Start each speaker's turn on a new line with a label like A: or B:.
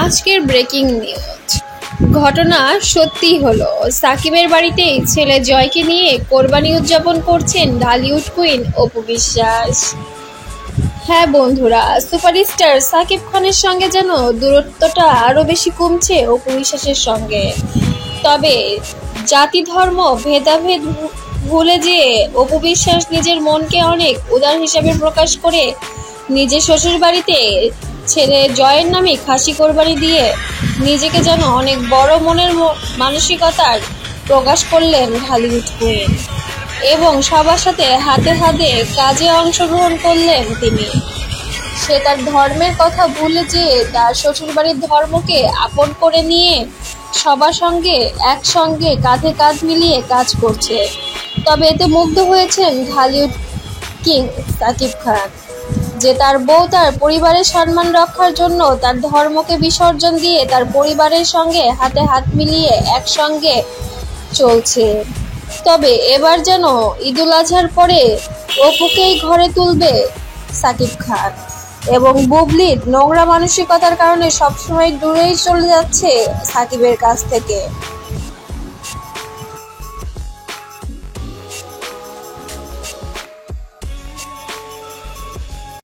A: আজকের breaking news ঘটনা সত্যি হলো। সাকিবের বাড়িতেই ছেলে জয়কে নিয়ে কোরবানি উদযাপন করছেন ঢালিউড কুইন অপু বিশ্বাস। হ্যাঁ বন্ধুরা, সুপারস্টার সাকিব খানের সঙ্গে যেন দূরত্বটা আরো বেশি কমছে অপু বিশ্বাসের সঙ্গে। তবে জাতি ধর্ম ভেদাভেদ ভুলে যেয়ে অপু বিশ্বাস নিজের মনকে অনেক উদার হিসাবে প্রকাশ করে নিজের শ্বশুর বাড়িতে ছেলে জয়ের নামে খাসি কোরবানি দিয়ে নিজেকে যেন অনেক বড় মনের মানসিকতার প্রকাশ করলেন ঢালিউড কুইন এবং সবার সাথে হাতে হাতে কাজে অংশগ্রহণ করলেন তিনি। সে তার ধর্মের কথা ভুলে যেয়ে তার শ্বশুরবাড়ির ধর্মকে আপন করে নিয়ে সবার সঙ্গে একসঙ্গে কাঁধে কাঁধ মিলিয়ে কাজ করছে। তবে এতে মুগ্ধ হয়েছেন ঢালিউড কিং সাকিব খান, যে তার বউ তার পরিবারের সম্মান রক্ষার জন্য তার ধর্মকে বিসর্জন দিয়ে তার পরিবারের সঙ্গে হাতে হাত মিলিয়ে একসঙ্গে চলছে। তবে এবার যেন ঈদুল আজহার পরে অপুকেই ঘরে তুলবে সাকিব খান এবং বুবলির নোংরা মানসিকতার কারণে সবসময় দূরেই চলে যাচ্ছে সাকিবের কাছ থেকে।